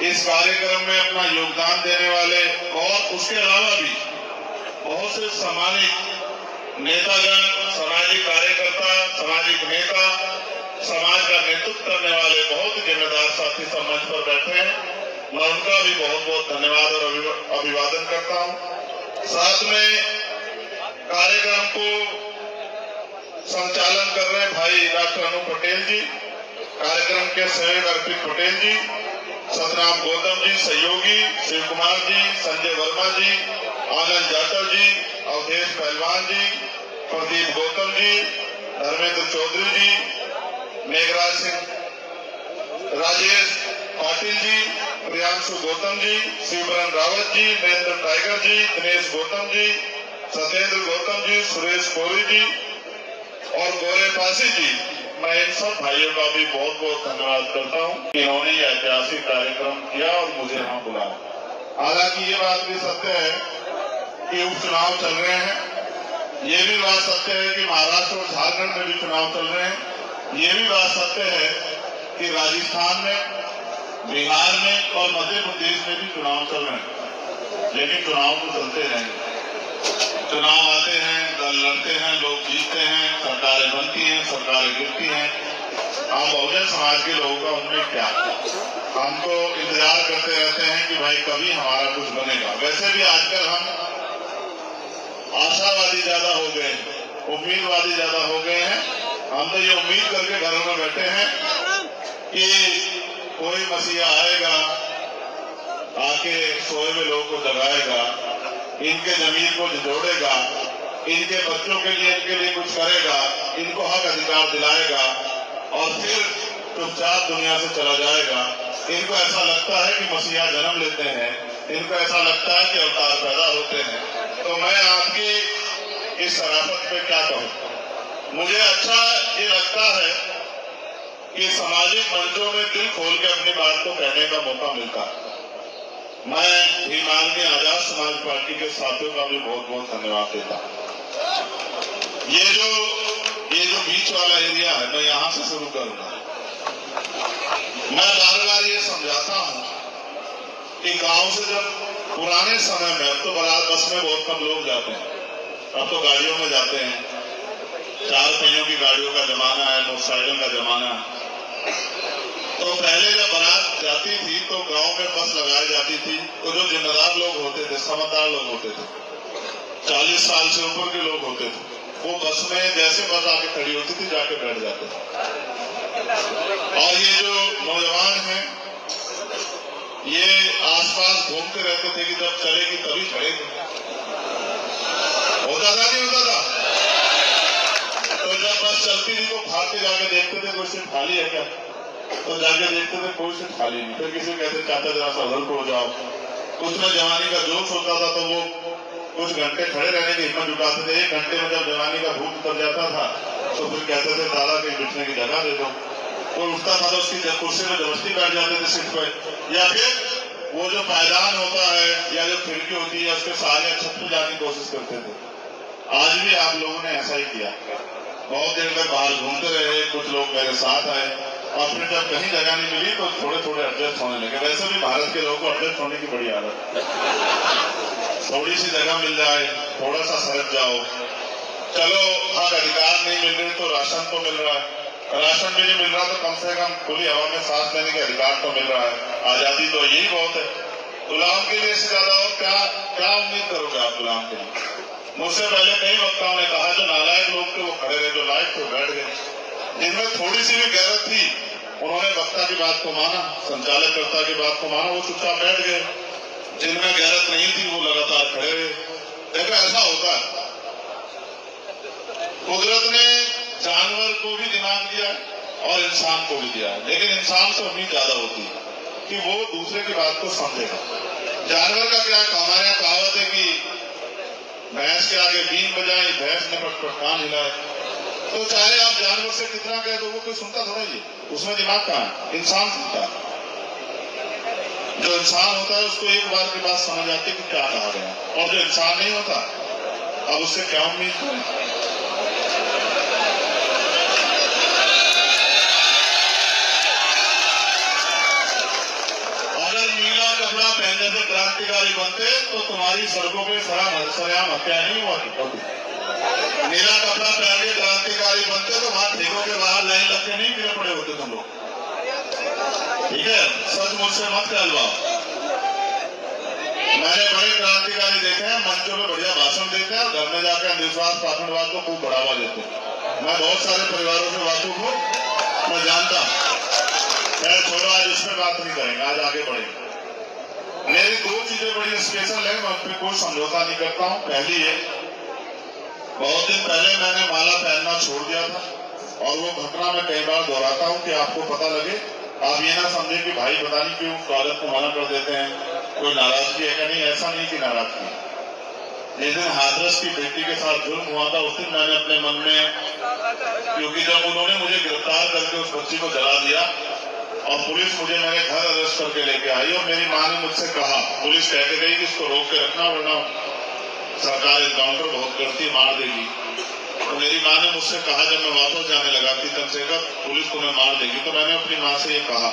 इस कार्यक्रम में अपना योगदान देने वाले और उसके अलावा भी बहुत से सम्मानित नेतागण, सामाजिक कार्यकर्ता, सामाजिक नेता, समाज का नेतृत्व करने वाले बहुत ही जिम्मेदार साथी सब मंच पर बैठे हैं। मैं उनका भी बहुत बहुत धन्यवाद और अभिवादन करता हूं। साथ में कार्यक्रम को संचालन कर रहे भाई डॉक्टर अनु पटेल जी, कार्यक्रम के सहयोग अर्पित पटेल जी, सतराम गौतम जी, सहयोगी शिव कुमार जी, संजय वर्मा जी, आनंद जाटव जी, अवधेश पहलवान जी, प्रदीप गौतम जी, धर्मेंद्र चौधरी जी, मेघराज सिंह, राजेश पाटिल जी, प्रियांशु गौतम जी, शिवरन रावत जी, महेंद्र टाइगर जी, दिनेश गौतम जी, सत्येंद्र गौतम जी, सुरेश कोरी जी और गौरे पासी जी, मैं इन सब भाइयों का भी बहुत बहुत धन्यवाद करता हूँ कि इन्होंने ये ऐतिहासिक कार्यक्रम किया और मुझे यहाँ बुलाया। हालांकि ये बात भी सत्य है कि उपचुनाव चल रहे हैं, ये भी बात सत्य है कि महाराष्ट्र और झारखंड में भी चुनाव चल रहे हैं, ये भी बात सत्य है कि राजस्थान में, बिहार में और मध्य प्रदेश में भी चुनाव चल रहे हैं। लेकिन चुनाव तो चलते रहेंगे, चुनाव आते हैं, दल लड़ते हैं, लोग जीतते हैं, सरकारें बनती हैं, सरकारें गिरती हैं। हम बहुजन समाज के लोगों का उनमें क्या, हमको इंतजार करते रहते हैं कि भाई कभी हमारा कुछ बनेगा। वैसे भी आजकल हम आशावादी ज्यादा हो गए हैं, उम्मीदवादी ज्यादा हो गए हैं। हम तो ये उम्मीद करके घरों में बैठे हैं कि कोई मसीहा आएगा, आके सोए हुए लोगों को जगाएगा, इनके जमीन को जोड़ेगा, इनके बच्चों के लिए कुछ करेगा, इनको हक अधिकार दिलाएगा और फिर चुपचाप दुनिया से चला जाएगा। इनको ऐसा लगता है कि मसीहा जन्म लेते हैं, इनको ऐसा लगता है कि अवतार पैदा होते हैं। तो मैं आपकी इस शराफत पे क्या कहूँ। मुझे अच्छा ये लगता है कि सामाजिक मंचों में दिल खोल के अपनी बात को कहने का मौका मिलता है। मैं हिमालय आजाद समाज पार्टी के साथियों का भी बहुत बहुत धन्यवाद देता हूँ। ये जो बीच वाला एरिया है, मैं यहाँ से शुरू करूंगा। मैं बार बार ये समझाता हूँ कि गांव से जब पुराने समय में, अब तो बस में बहुत कम लोग जाते हैं, अब तो गाड़ियों में जाते हैं, 4 पहियों की गाड़ियों का जमाना है, मोटरसाइकिल का जमाना है। तो पहले जब बारात जाती थी तो गांव में बस लगाई जाती थी, तो जो जिम्मेदार लोग होते थे, समझदार लोग होते थे, 40 साल से ऊपर के लोग होते थे, वो बस में जैसे बस आके खड़ी होती थी जाके बैठ जाते थे। और ये जो नौजवान हैं, ये आसपास घूमते रहते थे कि जब चलेगी तभी चढ़ेगी। होता था नहीं होता था? तो जब बस चलती थी तो भाग के जाके देखते थे कोई सीट खाली है क्या, तो जाके देखते थे कोई सीट खाली नहीं। फिर किसी कहते चाचा जरा सा उधर को जाओ। उसमें जवानी का जोश होता था तो वो कुछ घंटे खड़े रहने की हिम्मत जुटाते थे। 1 घंटे में जब जवानी का भूख उतर जाता था तो फिर कहते थे दादा कहीं बिठने की जगह दे दो। वो उठता था तो उसकी कुर्सी में जबरदस्ती बैठ जाते थे सीट पर, या फिर वो जो पायदान होता है या जो खिड़की होती है उसके सहारे छत पर जाने की कोशिश करते थे। आज भी आप लोगों ने ऐसा ही किया। बहुत देर तक बाहर घूमते रहे, कुछ लोग मेरे साथ आए और फिर जब कहीं जगह नहीं मिली तो थोड़े थोड़े एडजस्ट होने लगे। वैसे भी भारत के लोगों को एडजस्ट होने की बड़ी आदत है। थोड़ी सी जगह मिल जाए, थोड़ा सा सरक जाओ, चलो हक अधिकार नहीं मिल रहे तो राशन तो मिल रहा है, राशन भी नहीं मिल रहा तो कम से कम खुली हवा में सांस लेने के अधिकार तो मिल रहा है। आजादी तो यही बहुत है। गुलाम के लिए इससे ज्यादा और क्या उम्मीद करोगे आप गुलाम के लिए? मुझसे पहले कई वक्ताओं ने कहा जो नालायक लोग थे वो खड़े रहे, जो लायक थे बैठ गए। जिनमें थोड़ी सी भी गैरत थी उन्होंने वक्ता की बात को माना, संचालककर्ता की बात को माना, वो चुपचाप बैठ गए। जिनमें गैरत नहीं थी वो लगातार खड़े रहे। देखो ऐसा होता है, कुदरत ने जानवर को भी दिमाग दिया और इंसान को भी दिया है, लेकिन इंसान से उम्मीद ज्यादा होती है कि वो दूसरे की बात को समझेगा। जानवर का क्या, हमारे यहाँ कहावत है कि भैंस के आगे बीन बजाई, भैंस ने पट कान हिलाए। तो चाहे आप जानवर से कितना कहे तो वो कोई सुनता थोड़ा ही, उसमें दिमाग कहाँ है? इंसान सुनता है। जो इंसान होता है उसको एक बार की बात समझ आती है कि क्या कहा गया, और जो इंसान नहीं होता अब उससे क्या उम्मीद करें? अगर जैसे क्रांतिकारी बनते तो तुम्हारी सड़कों पे सरेआम हत्या नहीं होती। नीला कपड़ा पहन के क्रांतिकारी बनते तो वहां ठेकों के बाहर लाइन लग के नहीं गिरे पड़े होते तुम लोग। ठीक है, सच मुझसे मत कहलवाओ। मैंने बड़े क्रांतिकारी देखे हैं, मंचों में बढ़िया भाषण देते हैं और घर में जाकर अंधविश्वास पाखंडवाद को खूब बढ़ावा देते हैं। मैं बहुत सारे परिवारों से वाकिफ हूँ, मैं जानता हूँ। छोड़ो, आज उसमें बात नहीं करेंगे, आज आगे बढ़ेंगे। मेरी दो चीजें बड़ी स्पेशल है, मैं उन पर कोई समझौता नहीं करता हूँ। पहली है, बहुत दिन पहले मैंने माला पहनना छोड़ दिया था और वो घटना मैं कई बार दोहराता हूँ कि आपको पता लगे, आप ये ना समझे कि भाई पता नहीं क्यों स्वागत को मना कर देते हैं, कोई नाराजगी है क्या? नहीं, ऐसा नहीं कि नाराजगी। जिस दिन हाथरस की बेटी के साथ जुल्म हुआ था उस दिन मैंने अपने मन में, क्योंकि जब उन्होंने मुझे गिरफ्तार करके उस बच्ची को जला दिया और पुलिस मुझे मेरे घर अरेस्ट करके लेके आई और मेरी माँ ने मुझसे कहा, पुलिस कह के गई कि इसको रोक के रखना वरना सरकार एनकाउंटर बहुत करती, मार देगी। तो मेरी माँ ने मुझसे कहा जब मैं वापस जाने लगा कि कम से कम पुलिस तुम्हें मार देगी, तो मैंने अपनी माँ से ये कहा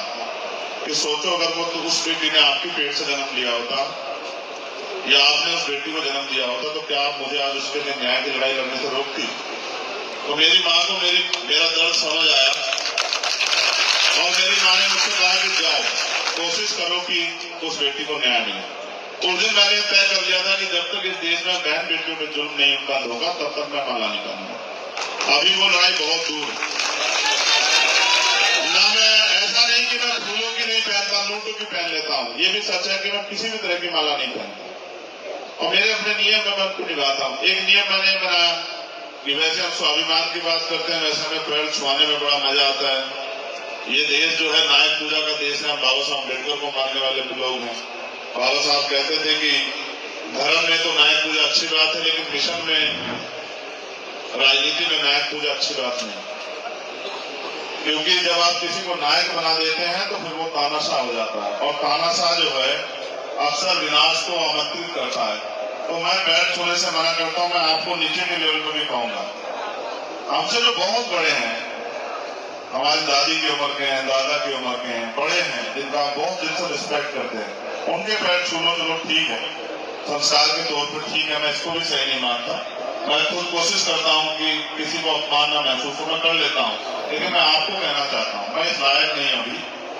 कि सोचो अगर वो तो उस बेटी ने आपकी पेट से जन्म लिया होता या आपने उस बेटी को जन्म दिया होता तो क्या आप मुझे आज उसके लिए न्याय की लड़ाई लड़ने से रोकती? तो मेरी माँ को मेरा दर्द समझ आया और मेरी माँ ने मुझसे कहा कि जाओ कोशिश करो कि उस बेटी को न्याय मिले। उस दिन मैंने तय कर लिया था कि जब तक इस देश में बहन बेटियों पे जुल्म नहीं बंद होगा तब तक मैं माला नहीं करूंगा। अभी वो लड़ाई बहुत दूर ना। मैं ऐसा नहीं कि मैं फूलों की नहीं पहनता, नोटों की पहन लेता हूँ। ये भी सच है कि मैं किसी भी तरह की माला नहीं पहनता और मेरे अपने नियम में मैं उनको निभाता हूँ। एक नियम मैंने बनाया कि वैसे हम स्वाभिमान की बात करते हैं, वैसे हमें पैर छुआने में बड़ा मजा आता है। ये देश जो है नायक पूजा का देश है। हम बाबा साहब अम्बेडकर को मानने वाले लोग हैं। बाबा साहब कहते थे कि धर्म में तो नायक पूजा अच्छी बात है, लेकिन मिशन में, राजनीति में नायक पूजा अच्छी बात नहीं, क्योंकि जब आप किसी को नायक बना देते हैं तो फिर वो तानाशाह हो जाता है और तानाशाह जो है अक्सर विनाश को आमंत्रित करता है। तो मैं पैर छूने से मना करता हूँ। मैं आपको नीचे के लेवल पर भी कहूंगा, हमसे जो बहुत बड़े हैं, हमारी दादी की उम्र के हैं, दादा की उम्र के हैं, बड़े हैं, जिनका बहुत दिल से रिस्पेक्ट करते हैं, उनके पैर छू लो चलो ठीक है, संस्कार के तौर पर ठीक है, मैं इसको भी सही नहीं मानता। मैं खुद कोशिश करता हूँ कि किसी को अपमान ना महसूस हो, मैं कर लेता हूँ, लेकिन मैं आपको कहना चाहता हूँ मैं इस लायक नहीं अभी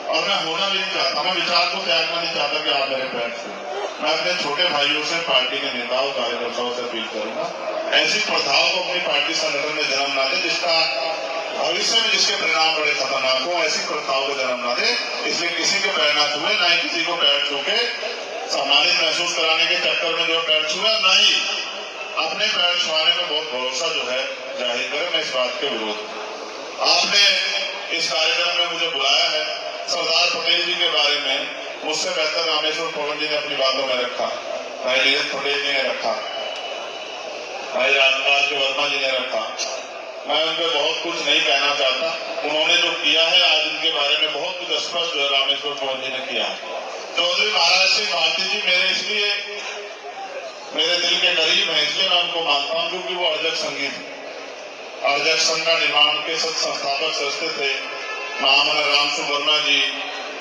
और मैं होना भी नहीं चाहता। मैं विचार को त्यागना नहीं चाहता कि आप मेरे पैर छूए। मैं अपने छोटे भाइयों से, पार्टी के नेताओं, कार्यकर्ताओं से अपील करूंगा, ऐसी प्रथाओं को अपनी पार्टी संगठन में जन्म ना दे जिसका भविष्य में जिसके परिणाम बड़े खतरनाक हो। ऐसी प्रथाओं को जन्म ना दे, इसलिए किसी के पैर ना छुए, ना ही किसी को पैर छू के सम्मानित महसूस कराने के चक्कर में जो पैर छुए, ना ही अपने पैर छुआने में बहुत भरोसा जो है जाहिर करे। मैं इस बात के विरोध। आपने इस कार्यक्रम में मुझे बुलाया है, सरदार पटेल जी के बारे में मुझसे बेहतर रामेश्वर पवन जी ने अपनी बातों में रखा, भाई नीरज पटेल जी ने रखा, भाई राजकुमार के वर्मा जी ने रखा। मैं उन पर बहुत कुछ नहीं कहना चाहता। उन्होंने जो किया है आज उनके बारे में बहुत कुछ स्पष्ट जो है रामेश्वर पवन जी ने किया है। चौधरी महाराज सिंह भारती जी मेरे इसलिए मेरे दिल के करीब है, इसलिए मैं उनको मानता हूँ क्योंकि वो अर्जक संगीत, अर्जक संघ का निर्माण के संस्थापक सदस्य थे। महामना राम सुवर्मा जी,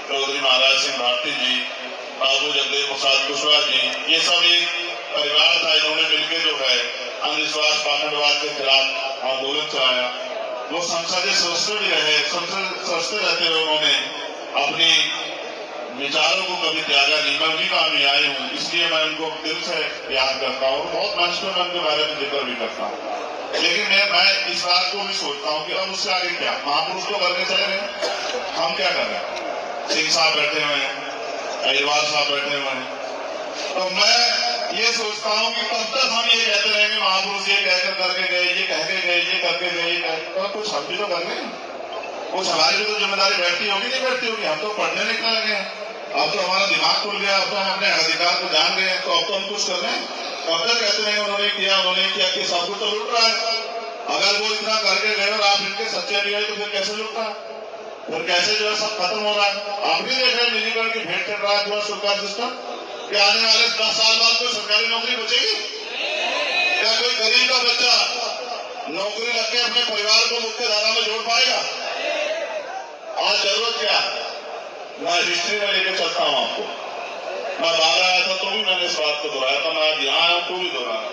चौधरी महाराज सिंह भारती जी, बाबू जगदेव प्रसाद कुशवाहा जी, ये सब एक परिवार था। इन्होंने मिलकर जो है अंधविश्वास पाखंडवाद के खिलाफ आंदोलन चलाया। वो संसदीय सदस्य भी रहे, संसद सदस्य रहते हुए उन्होंने अपनी विचारों को कभी त्यागा नहीं। मैं उन्हीं काम में आई हूँ, इसलिए मैं उनको दिल से याद करता हूँ। बहुत मंच पर मैं उनके बारे में जिक्र भी करता हूँ, लेकिन मैं इस बात को भी सोचता हूँ कि अब उससे आगे क्या। महापुरुष तो करके चले गए, हम क्या कर रहे हैं? सिंह साहब बैठे हुए हैं, अहिरवार साहब बैठे हुए हैं, तो मैं ये सोचता हूँ कि कब तक हम ये कहते रहेंगे महापुरुष ये कहकर करके गए, ये कह के गए, ये करके गए। तो कुछ हम भी तो कर रहे हैं, कुछ हमारी भी तो जिम्मेदारी बैठती होगी, नहीं बैठती होगी। हम तो पढ़ने निकल लगे हैं, अब तो हमारा दिमाग खुल गया, अब तो हम अपने अधिकार को जान गए हैं, तो अब तो हम कुछ कर रहे हैं। कब तक कहते रहेंगे उन्होंने किया कि सब कुछ तो लूट रहा है। अगर वो इतना करके गए और आप इनके सच्चे नहीं गए तो फिर कैसे लूट रहा है? फिर कैसे जो है सब खत्म हो रहा है? आप भी देख रहे हैं निजीकरण की भेंट चढ़ रहा है पूरा सरकार सिस्टम। क्या आने वाले 10 साल बाद कोई सरकारी नौकरी बचेगी? क्या कोई गरीब का बच्चा नौकरी लग के अपने परिवार को मुख्य धारा में जोड़ पाएगा? आज जरूरत क्या? मैं हिस्ट्री में लेकर चलता हूँ आपको। मैं 12 मैंने इस बात को दोहराया था, मैं आज यहाँ आया तो भी दोहराया।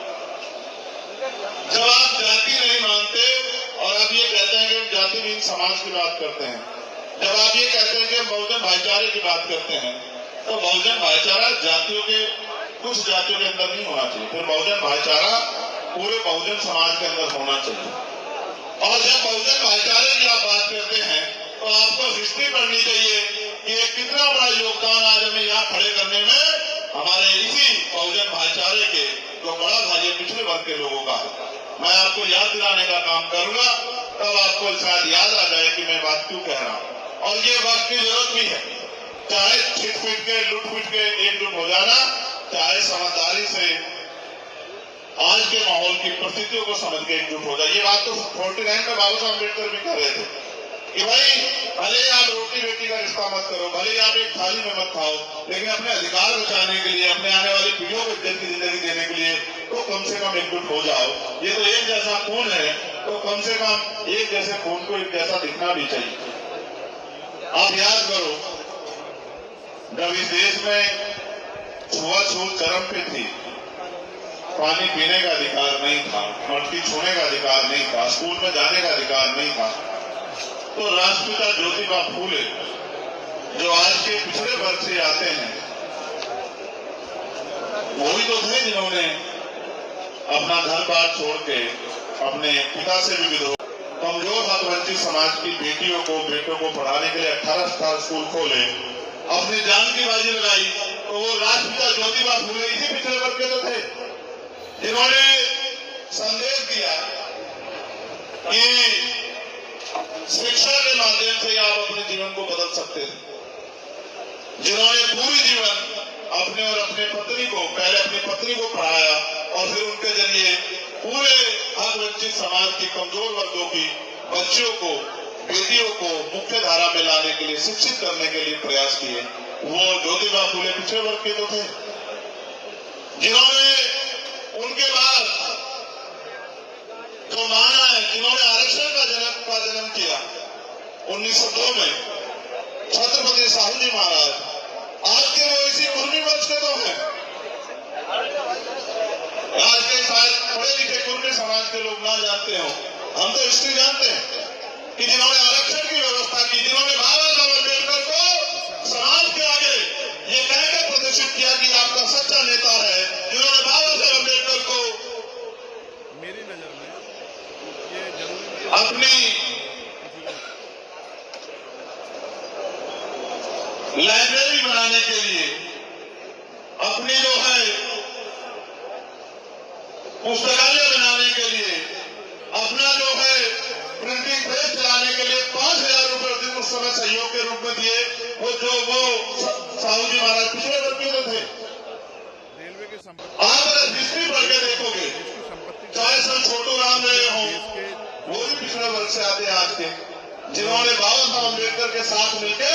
जब आप जाति नहीं मानते और आप ये कहते हैं कि हम जातिहीन समाज की बात करते हैं, जब आप ये कहते हैं कि हम बहुजन भाईचारे की बात करते हैं, तो बहुजन भाईचारा जातियों के कुछ जातियों के अंदर नहीं होना चाहिए, फिर बहुजन भाईचारा पूरे बहुजन समाज के अंदर होना चाहिए। और जब बहुजन भाईचारे की आप बात करते हैं तो आपको हिस्ट्री पढ़नी चाहिए कि एक कितना बड़ा योगदान आज हमें यहाँ खड़े करने में हमारे इसी बहुजन भाईचारे के जो बड़ा भाई पिछड़े वर्ग के लोगों का है। मैं आपको याद दिलाने का काम करूंगा, तब आपको शायद याद आ जाए कि मैं बात क्यों कह रहा हूँ। और ये वक्त की जरूरत भी है, चाहे छिट पिट के लुट पिट के एकजुट हो जाना, चाहे समझदारी से आज के माहौल की परिस्थितियों को समझ के एकजुट हो जाए। ये बात तो 49 में बाबा साहब अम्बेडकर भी कर रहे थे कि भाई भले आप रोटी बेटी का रिश्ता मत करो, भले आप एक थाली में मत खाओ, लेकिन अपने अधिकार बचाने के लिए, अपने आने वाली पीढ़ियों को इज्जत की जिंदगी देने के लिए तो कम से कम एकजुट हो जाओ। ये तो एक जैसा खून है, तो कम से कम एक जैसे खून को एक जैसा दिखना भी चाहिए। आप याद करो, जब इस देश में छुआछूत चरम पे थी, पानी पीने का अधिकार नहीं था, मटकी छूने का अधिकार नहीं था, स्कूल में जाने का अधिकार नहीं था, तो राष्ट्रपिता ज्योतिबा फूले जो आज के पिछड़े वर्ग से आते हैं, वही तो थे जिन्होंने अपना घर बार छोड़ के अपने पिता से भी विधवा कमजोर हक वंचित समाज की बेटियों को बेटों को पढ़ाने के लिए 18 स्कूल खोले, अपनी जान की बाजी लगाई। तो वो राष्ट्रपिता ज्योतिबा फूले इसी पिछड़े वर्ग के तो थे जिन्होंने संदेश दिया कि शिक्षा के माध्यम से आप अपने जीवन को बदल सकते हैं, जिन्होंने पूरी जीवन अपने और अपने पत्नी को, पहले अपनी पत्नी को पढ़ाया और फिर उनके जरिए पूरे हक वंचित समाज की कमजोर वर्गों की बच्चियों को, बेटियों को मुख्य धारा में लाने के लिए, शिक्षित करने के लिए प्रयास किए। वो ज्योतिबा फूले पिछड़े वर्ग के तो थे जिन्होंने उनके बाद जो माना है, जिन्होंने आरक्षण का जन्म किया 1902 में, छत्रपति साहू जी महाराज, आज के वो इसी कुर्मी वंश के तो हैं। आज के शायद पढ़े लिखे कुर्मी समाज के लोग ना जानते हो, हम तो हिस्ट्री जानते हैं कि जिन्होंने आरक्षण की व्यवस्था की, जिन्होंने बाबा साहब अम्बेडकर को समाज के आगे ये कहकर प्रदर्शित किया कि आपका सच्चा नेता है, जिन्होंने बाबा साहब अम्बेडकर को मेरी नजर में ये जरूरी अपनी लाइब्रेरी बनाने के लिए, अपनी जो है पुस्तकालय बनाने के लिए, अपना जो है प्रिंटिंग प्रेस चलाने के लिए 5000 रुपए उस समय सहयोग के रूप में दिए। वो साहू जी महाराज पिछले वर्ग के थे। रेलवे की आप अगर हिस्ट्री पढ़ के देखोगे, चाहे सर छोटू राम रहे हो, वो भी पिछड़े वर्ग से आते हैं आज के, जिन्होंने बाबा साहब अम्बेडकर के साथ मिलकर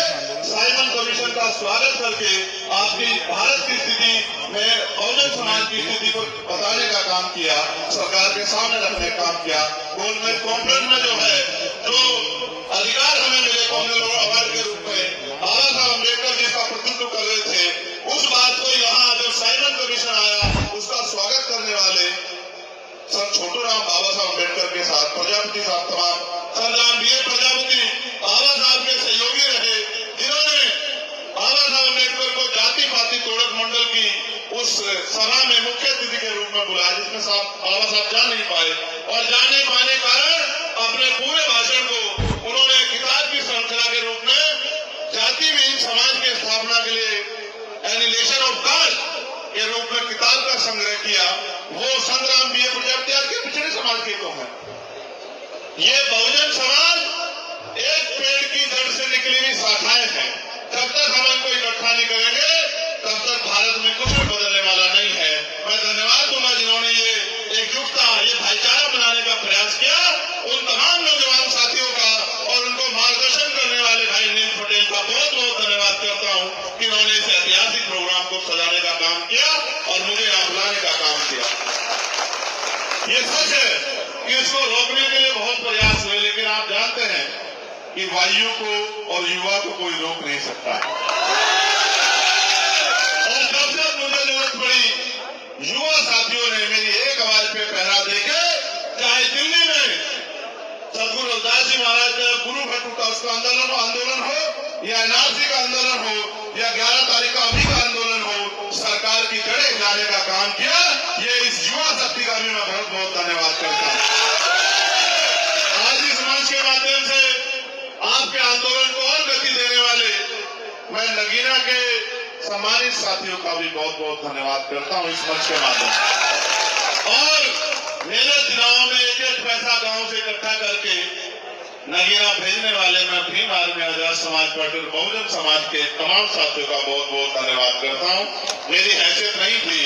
साइमन कमीशन का स्वागत करके आपकी भारत की स्थिति में बहुजन समाज की स्थिति को बताने का काम किया, सरकार के सामने रखने का काम किया। गोलमेज कॉन्फ्रेंस में जो है, जो अधिकार हमें मिले कॉमनवेल्थ अवार्ड के रूप में, बाबा साहब अम्बेडकर जिसका प्रतिनिधित्व कर रहे थे, उस बात को यहाँ जब साइमन कमीशन आया, उसका स्वागत करने वाले सर छोटू राम बाबा साहब अम्बेडकर के साथ प्रजापति साहब, तमाम संविधान बीए प्रजापति बाबा साहब के सहयोगी रहे, जिन्होंने बाबा साहब अम्बेडकर को जाति पाति तोड़क मंडल की उस सभा में मुख्य अतिथि के रूप में बुलाया, जिसमें बाबा साहब जा नहीं पाए, और जा नहीं पाने कारण अपने पूरे भाषण को उन्होंने किताब की श्रृंखला के रूप में जाति विहीन समाज की स्थापना के लिए एनिलेशन ऑफ कास्ट के रूप में किताब का संग्रह किया। वो संग्राम बीए प्रजापति आज के पिछड़े समाज के तो है। ये बहुजन समाज एक पेड़ की जड़ से निकली हुई शाखाएं हैं। जब तक हम इनको इकट्ठा नहीं करेंगे, तब तक भारत में कुछ भी बदलने वाला नहीं है। मैं धन्यवाद दूंगा जिन्होंने ये एकजुटता, ये भाईचारा बनाने का प्रयास किया, उन तमाम नौजवान साथियों का और उनको मार्गदर्शन करने वाले भाई नील पटेल का बहुत बहुत धन्यवाद करता हूँ कि उन्होंने इस ऐतिहासिक प्रोग्राम को सजाने का काम किया और मुझे यहाँ बुलाने का काम किया। ये सच है कि इसको रोकने के लिए बहुत प्रयास हुए, लेकिन आप जानते हैं कि वायु को और युवा को कोई रोक नहीं सकता है। और जब जब मुझे जरूरत पड़ी अगस्त का आंदोलन हो या एनआरसी का आंदोलन हो या 11 तारीख का अभी का आंदोलन हो, सरकार की जड़ें हिलाने का काम किया। ये इस युवा शक्ति का भी मैं बहुत बहुत धन्यवाद करता हूं। आज इस मंच के माध्यम से आपके आंदोलन को और गति देने वाले मैं नगीना के सम्मानित साथियों का भी बहुत बहुत धन्यवाद करता हूं इस मंच के माध्यम से। और मेरे चुनाव में एक एक पैसा गांव से इकट्ठा करके नगीना भेजने वाले मैं भीम आर्मी आजाद समाज पार्टी और बहुजन समाज के तमाम साथियों का बहुत बहुत धन्यवाद करता हूं। मेरी हैसियत नहीं थी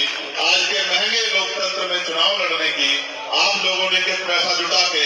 आज के महंगे लोकतंत्र में चुनाव लड़ने की। आप लोगों ने एक पैसा जुटा के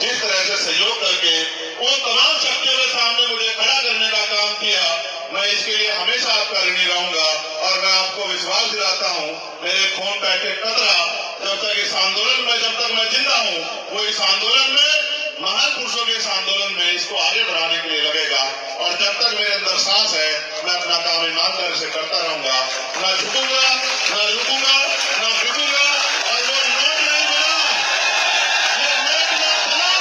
जिस तरह से सहयोग करके उन तमाम शक्तियों के सामने मुझे खड़ा करने का काम किया, मैं इसके लिए हमेशा आपका ऋणी रहूंगा। और मैं आपको विश्वास दिलाता हूं, मेरे खून का एक कतरा जब तक इस आंदोलन में जब तक मैं जिंदा हूं, वो इस आंदोलन में महान पुरुषों के इस आंदोलन में इसको आगे बढ़ाने के लिए लगेगा। और जब तक मेरे अंदर सांस है, मैं अपना काम ईमानदारी से करता रहूंगा। न झुकूंगा, न रुकूंगा, न झुकूंगा। और वो नोट नहीं बना, वो नोट ना बना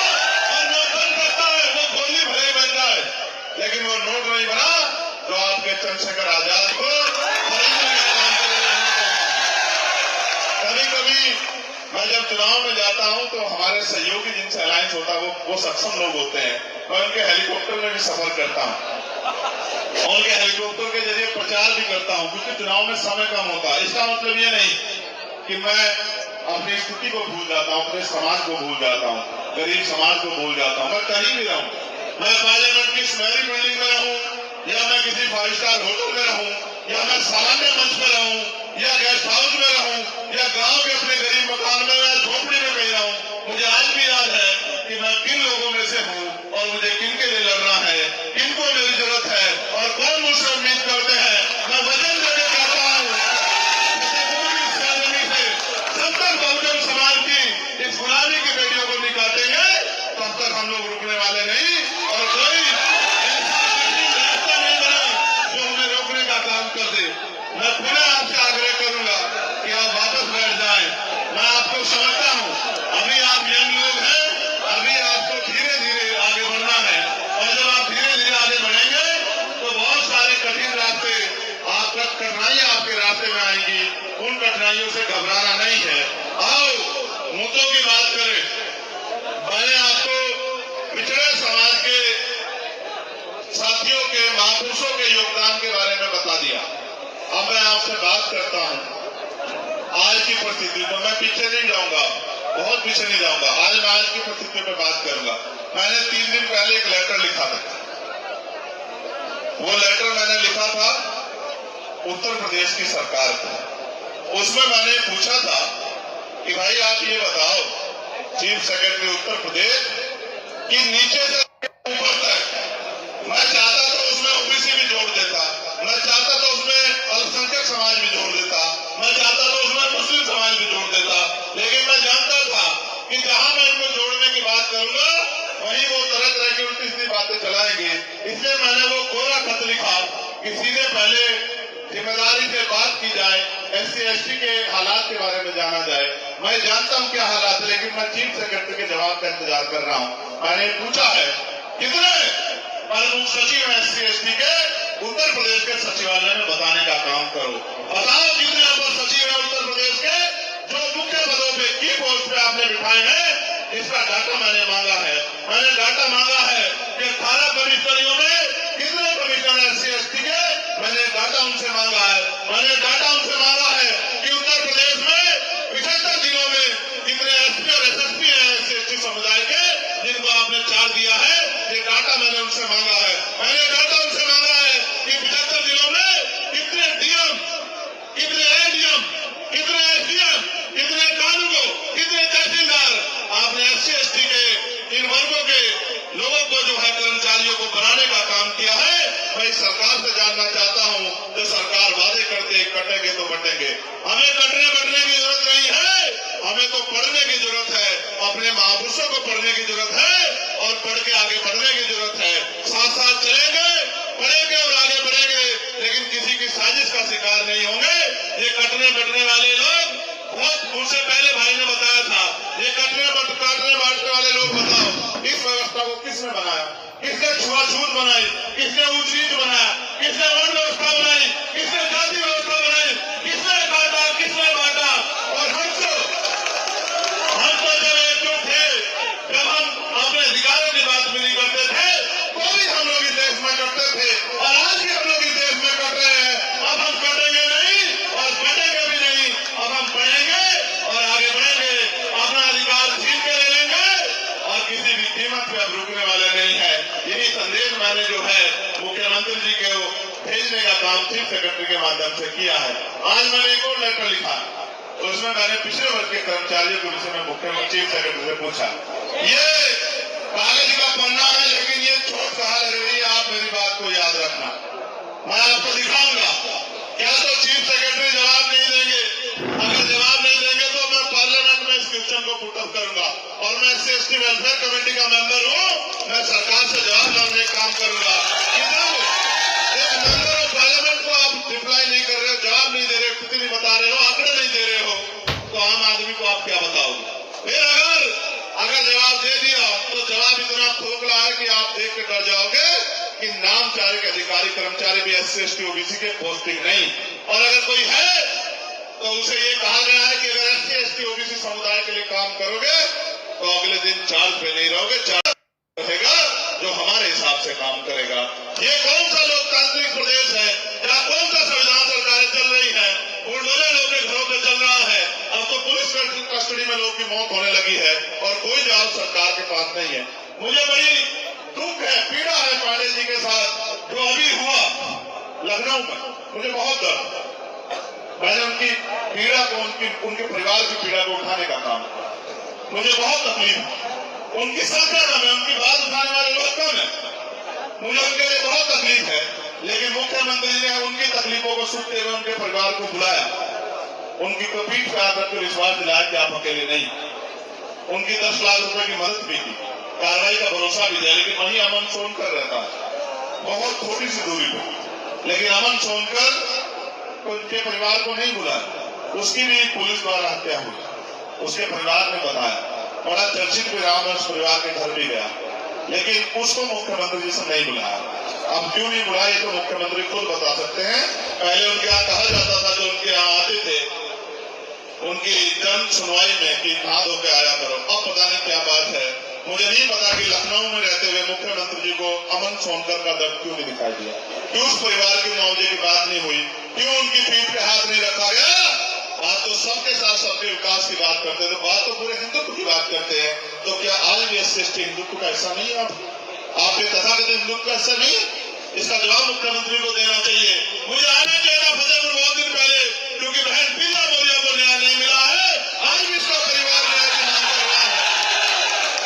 और वो बन सकता है, वो गोली भले ही बन जाए, लेकिन वो नोट नहीं बना जो आपके चंद्रशेखर आजाद को खरीदने का काम करेगा। कभी कभी मैं जब चुनाव में जाता हूं तो हमारे सहयोगी जिनसे अलायंस होता है वो सक्षम लोग होते हैं, मैं उनके हेलीकॉप्टर में भी सफर करता हूं, उनके हेलीकॉप्टर के जरिए प्रचार भी करता हूं, क्योंकि चुनाव में समय कम होता है। इसका मतलब ये नहीं कि मैं अपनी स्थिति को भूल जाता हूं, अपने समाज को भूल जाता हूं, गरीब समाज को भूल जाता हूं। मैं कहीं भी रहूं, मैं पार्लियामेंट की सुनहरी बिल्डिंग में रहूं या मैं किसी 5 स्टार होटल में रहूं या मैं सामान्य मंच में रहूं या गेस्ट हाउस में रहूं या गांव के अपने गरीब मकान में या झोपड़ी में कहीं रहूं, मुझे आज भी याद है कि मैं किन लोगों में से हूं और मुझे किन के लिए लड़ना है, किनको मेरी जरूरत है और कौन मुझसे उम्मीद करते हैं। मैं वचन देके कहता हूं, जब तक बहुजन समाज की इस गुलामी की बेटियों को नहीं काटेंगे तब तक हम लोग रुकने वाले नहीं। और कोई ऐसा कठिन रास्ता नहीं बना जो हमें रोकने का काम कर दे। मैं पुनः आपसे आग्रह करूंगा कि आप वापस बैठ जाएं। मैं आपको समझता हूं, अभी आप यंग लोग हैं, अभी आपको धीरे धीरे आगे बढ़ना है। और जब आप धीरे धीरे आगे बढ़ेंगे तो बहुत सारे कठिन रास्ते, आपका कठिनाइयां आपके रास्ते में आएंगी। उन कठिनाइयों से घबराना नहीं है। आओ मुद्दों की बात करें। मैंने आपको पिछड़े समाज के साथियों के, महापुरुषों के योगदान के बारे में बता दिया। अब मैं आपसे बात करता हूं आज की परिस्थिति पर। मैं पीछे नहीं जाऊंगा, बहुत पीछे नहीं जाऊंगा। आज मैं आज की परिस्थिति पर बात करूंगा। मैंने 3 दिन पहले एक लेटर लिखा था। वो लेटर मैंने लिखा था उत्तर प्रदेश की सरकार को। उसमें मैंने पूछा था कि भाई आप ये बताओ, चीफ सेक्रेटरी उत्तर प्रदेश कि नीचे से ऊपर तक मैं चाहता तो उसमें ओबीसी भी जोड़ देता, मैं चाहता तो उसमें अल्पसंख्यक समाज भी जोड़ देता, मैं चाहता तो उसमें मुस्लिम समाज भी जोड़ देता, लेकिन मैं जानता था कि जहां मैं इनको जोड़ने की बात करूंगा वहीं वो तरह तरह की उल्टी सीधी बातें चलाएंगे। इसलिए मैंने वो कोरा खत लिखा कि सीधे पहले जिम्मेदारी से बात की जाए, SC/ST के हालात के बारे में जाना जाए। मैं जानता हूं क्या हालात है, लेकिन मैं चीफ सेक्रेटरी के जवाब का इंतजार कर रहा हूं। मैंने पूछा है कितने प्रमुख सचिव हैं SC/ST के, उत्तर प्रदेश के सचिवालय में बताने का काम करो। बताओ कितने अपर सचिव हैं उत्तर प्रदेश के जो मुख्य पदों पे की पोस्ट पे आपने बिठाए हैं। इसका डाटा मैंने मांगा है। मैंने डाटा मांगा है कि 18 कमिश्नरियों में कितने कमिश्नर SC/ST के, मैंने डाटा उनसे मांगा है। मैंने डाटा उनसे मांगा है कि उत्तर प्रदेश में 75 जिलों में कितने SP और SSP हैं SC/ST समुदाय के, जिनको आपने चार्ज दिया है। ये डाटा मैंने उनसे मांगा है। मैंने डाटा उनसे मांगा है कि 75 जिलों में कितने DM किया है। आज मैंने एक और लेटर लिखा, उसमें मैंने पिछले वर्ग के कर्मचारियों के विषय में मुख्यमंत्री चीफ सेक्रेटरी से पूछा। ये कागज का पन्ना है, लेकिन ये चोट कहाँ लग रही है, आप मेरी बात को याद रखना। मैं आपको दिखाऊंगा। क्या तो चीफ सेक्रेटरी जवाब नहीं देंगे, अगर जवाब नहीं देंगे तो मैं पार्लियामेंट में इस क्वेश्चन को पुट अप करूंगा। और मैं SC/ST वेलफेयर कमेटी का मेंबर हूँ, मैं सरकार से जवाब लाने का काम करूंगा। एक मेंबर ऑफ पार्लियामेंट को आप रिप्लाई नहीं कर रहे हो, जवाब नहीं दे रहे हो, स्थिति नहीं बता रहे हो, आंकड़े नहीं दे रहे हो, तो आम आदमी को आप क्या बताओगे? फिर अगर जवाब दे दिया तो जवाब इतना खोखला है कि आप देख के डर जाओगे कि नामचारे के अधिकारी कर्मचारी भी SC/ST OBC के पोस्टिंग नहीं। और अगर कोई है तो उसे ये कहा गया है कि अगर SC/ST OBC समुदाय के लिए काम करोगे तो अगले दिन चार्ज पे नहीं रहोगे, चार्ज रहेगा जो हमारे हिसाब से काम करेगा। ये कौन सा लोकतांत्रिक प्रदेश है जहाँ कौन सा संविधान सरकारें चल रही है? बुलडोजर लोगों के घरों पे चल रहा है, अब तो पुलिस कस्टडी में लोगों की मौत होने लगी है और कोई जवाब सरकार के पास नहीं है। मुझे बड़ी दुख है, पीड़ा है पांडे जी के साथ जो अभी हुआ लखनऊ में। मुझे बहुत दर्द, मैंने उनकी पीड़ा को, उनके परिवार की पीड़ा को उठाने का काम किया। मुझे बहुत तकलीफ है, उनकी संख्या कम है, उनकी बात उठाने वाले लोग कम है, मुझे उनके लिए बहुत तकलीफ है। लेकिन मुख्यमंत्री ने उनकी तकलीफों को सुनते हुए उनके परिवार को बुलाया, उनकी को पीठ पे आकर के विश्वास दिलाया कि आप अकेले नहीं, उनकी 10 लाख रुपए की मदद भी की, कार्रवाई का भरोसा भी दिया। लेकिन वहीं अमन सोनकर रहता है, बहुत थोड़ी सी दूरी पर, लेकिन अमन सोनकर उनके परिवार को नहीं बुलाया, उसकी भी पुलिस द्वारा हत्या हुई। उसके परिवार ने बताया, बड़ा चर्चित विराम उस परिवार के घर भी गया, लेकिन उसको मुख्यमंत्री जी से नहीं बुलाया। अब क्यों नहीं बुलाया ये तो मुख्यमंत्री खुद बता सकते हैं। पहले उनके यहाँ कहा जाता था, जो उनके यहाँ आते थे उनकी जन सुनवाई में कि नहा धो के आया करो। अब पता नहीं क्या बात है, मुझे नहीं पता कि लखनऊ में रहते हुए मुख्यमंत्री जी को अमन सोनकर का दर्द क्यों नहीं दिखाई दिया, क्यों उस परिवार की मुआवजे की बात नहीं हुई, क्यों उनकी पीठ पे हाथ नहीं रखा गया। बात तो सबके साथ सबके विकास की बात करते थे, बात तो पूरे हिंदुत्व की बात करते हैं। तो क्या आज भी SC/ST हिंदुत्व का हिस्सा नहीं है? आप ये तथाकथित हिंदुत्व का हिस्सा नहीं? इसका जवाब मुख्यमंत्री को देना चाहिए। मुझे आना चाहिए था फतेहपुर बहुत दिन पहले, क्योंकि बहन प्रीता मौर्य को न्याय नहीं मिला है। आज भी इसका परिवार न्याय की मांग कर रहा है।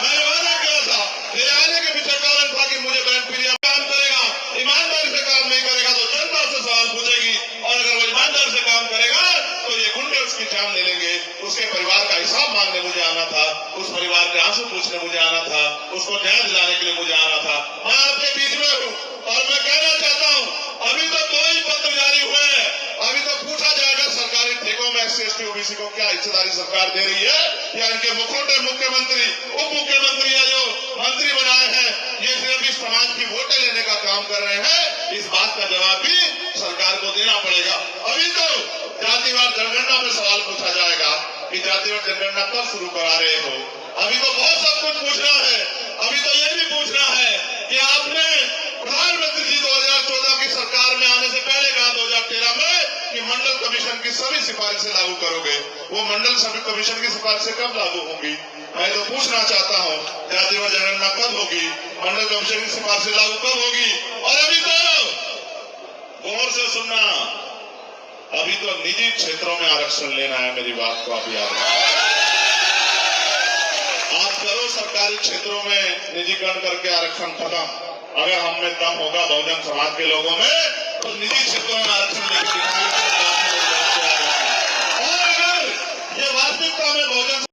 मैंने वादा किया था, मेरे आने के पीछे कारण था कि मुझे बहन प्रिया काम करेगा, ईमानदारी से काम नहीं करेगा तो जनता से सवाल पूछेगी, और अगर वो ईमानदारी से काम करेगा तो ये गुंडे उसकी जान ले लेंगे। उसके परिवार का हिसाब मांगने मुझे आना था, उस परिवार के आंसू पूछने मुझे आना था, उसको न्याय दिलाने के लिए मुझे आना था। मैं आपके बीच में हूँ और मैं कहना चाहता हूँ, अभी तो 2 ही पत्र जारी हुए हैं, अभी तो पूछा जाएगा सरकारी ठेकों में SC/ST OBC को क्या हिस्सेदारी सरकार दे रही है, या इनके मुखोटे मुख्यमंत्री उप मुख्यमंत्री या जो मंत्री बनाए हैं ये सिर्फ इस समाज की वोटें लेने का काम कर रहे हैं। इस बात का जवाब भी सरकार को देना पड़ेगा। अभी तो जातिवार जनगणना में सवाल पूछा जाएगा कि जातिवार जनगणना कब शुरू करा रहे हो। अभी तो बहुत सब कुछ पूछना है, अभी तो ये भी पूछना है कि आपने प्रधानमंत्री जी 2014 की सरकार में आने से पहले कहा 2013 में कि मंडल कमीशन की सभी सिफारिशें लागू करोगे। वो मंडल सभी कमीशन की सिफारिशें कब लागू होंगी? मैं तो पूछना चाहता हूँ, जातिवार जनगणना कब होगी, मंडल कमीशन की सिफारिशें लागू कब होगी? और अभी तो गौर से सुनना, अभी तो निजी क्षेत्रों में आरक्षण लेना है, मेरी बात को आप याद रखें। आप करो सरकारी क्षेत्रों में निजीकरण करके आरक्षण खत्म। अगर हम में दम होगा बहुजन समाज के लोगों में तो निजी क्षेत्रों में आरक्षण लेकर दिखाएंगे। और अगर ये वास्तविकता में बहुजन